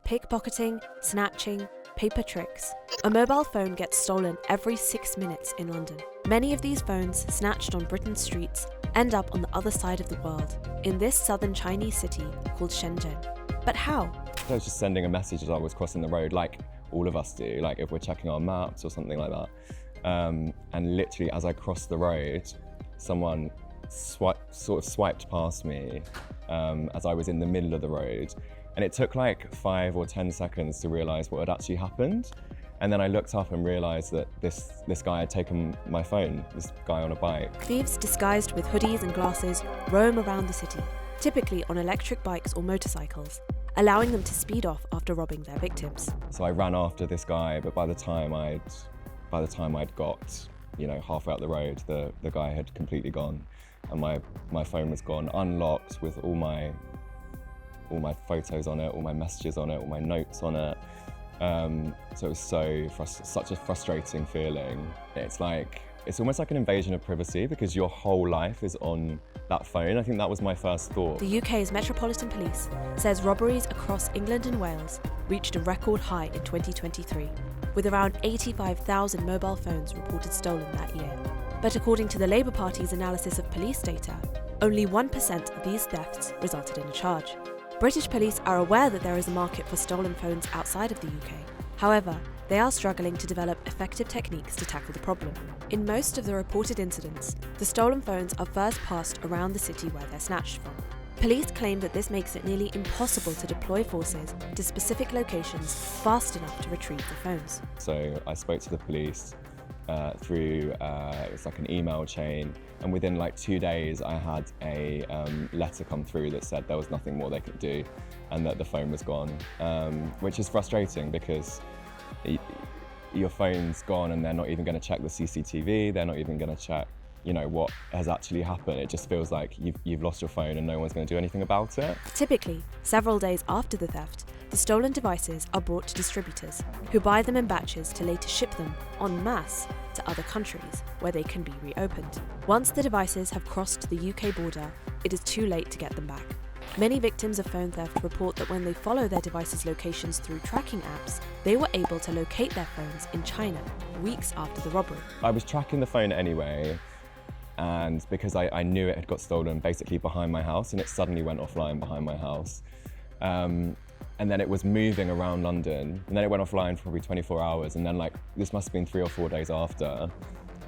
pickpocketing, snatching, paper tricks. A mobile phone gets stolen every 6 minutes in London. Many of these phones, snatched on Britain's streets, end up on the other side of the world, in this southern Chinese city called Shenzhen. But how? I was just sending a message as I was crossing the road, like all of us do, like if we're checking our maps or something like that. And literally as I crossed the road, someone sort of swiped past me as I was in the middle of the road. And it took like 5 or 10 seconds to realise what had actually happened. And then I looked up and realised that this guy had taken my phone, this guy on a bike. Thieves disguised with hoodies and glasses roam around the city, typically on electric bikes or motorcycles, allowing them to speed off after robbing their victims. So I ran after this guy, but by the time I'd got, halfway up the road, the guy had completely gone, and my phone was gone, unlocked with all my photos on it, all my messages on it, all my notes on it. So it was such a frustrating feeling. It's almost like an invasion of privacy because your whole life is on that phone. I think that was my first thought. The UK's Metropolitan Police says robberies across England and Wales reached a record high in 2023, with around 85,000 mobile phones reported stolen that year. But according to the Labour Party's analysis of police data, only 1% of these thefts resulted in a charge. British police are aware that there is a market for stolen phones outside of the UK. However, they are struggling to develop effective techniques to tackle the problem. In most of the reported incidents, the stolen phones are first passed around the city where they're snatched from. Police claim that this makes it nearly impossible to deploy forces to specific locations fast enough to retrieve the phones. So I spoke to the police through it was like an email chain, and within like 2 days I had a letter come through that said there was nothing more they could do and that the phone was gone, which is frustrating because your phone's gone and they're not even going to check the CCTV, they're not even going to check what has actually happened. It just feels like you've lost your phone and no one's going to do anything about it. Typically, several days after the theft, the stolen devices are brought to distributors, who buy them in batches to later ship them en masse to other countries, where they can be reopened. Once the devices have crossed the UK border, it is too late to get them back. Many victims of phone theft report that when they follow their devices' locations through tracking apps, they were able to locate their phones in China weeks after the robbery. I was tracking the phone anyway, and because I knew it had got stolen basically behind my house, and it suddenly went offline behind my house. And then it was moving around London, and then it went offline for probably 24 hours, and then this must have been 3 or 4 days after,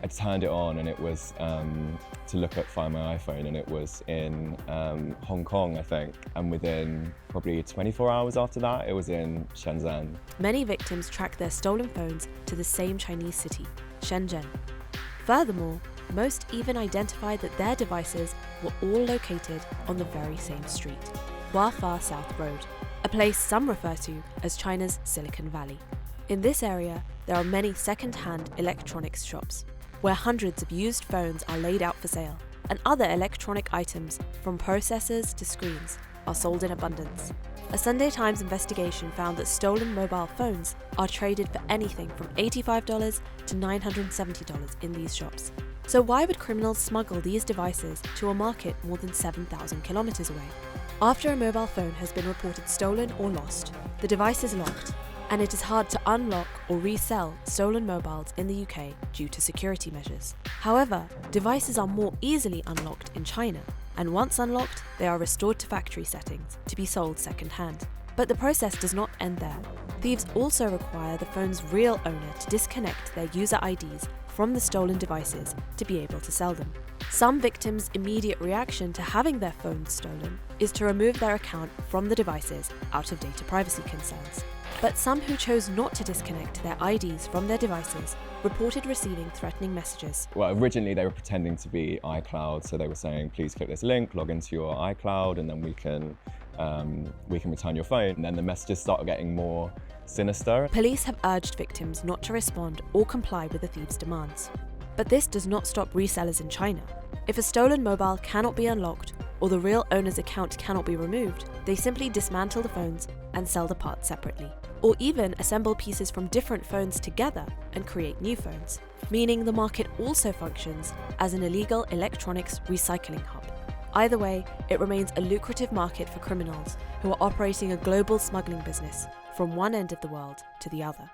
I turned it on, and it was to look at Find My iPhone, and it was in Hong Kong, I think, and within probably 24 hours after that, it was in Shenzhen. Many victims track their stolen phones to the same Chinese city, Shenzhen. Furthermore, most even identified that their devices were all located on the very same street, Hua Fa South Road, a place some refer to as China's Silicon Valley. In this area, there are many second-hand electronics shops, where hundreds of used phones are laid out for sale, and other electronic items, from processors to screens, are sold in abundance. A Sunday Times investigation found that stolen mobile phones are traded for anything from $85 to $970 in these shops. So why would criminals smuggle these devices to a market more than 7,000 kilometers away? After a mobile phone has been reported stolen or lost, the device is locked, and it is hard to unlock or resell stolen mobiles in the UK due to security measures. However, devices are more easily unlocked in China, and once unlocked, they are restored to factory settings to be sold second-hand. But the process does not end there. Thieves also require the phone's real owner to disconnect their user IDs from the stolen devices to be able to sell them. Some victims' immediate reaction to having their phones stolen is to remove their account from the devices out of data privacy concerns. But some who chose not to disconnect their IDs from their devices reported receiving threatening messages. Well, originally they were pretending to be iCloud, so they were saying, please click this link, log into your iCloud, and then we can return your phone. And then the messages started getting more sinister. Police have urged victims not to respond or comply with the thieves' demands. But this does not stop resellers in China. If a stolen mobile cannot be unlocked, or the real owner's account cannot be removed, they simply dismantle the phones and sell the parts separately. Or even assemble pieces from different phones together and create new phones, meaning the market also functions as an illegal electronics recycling hub. Either way, it remains a lucrative market for criminals who are operating a global smuggling business from one end of the world to the other.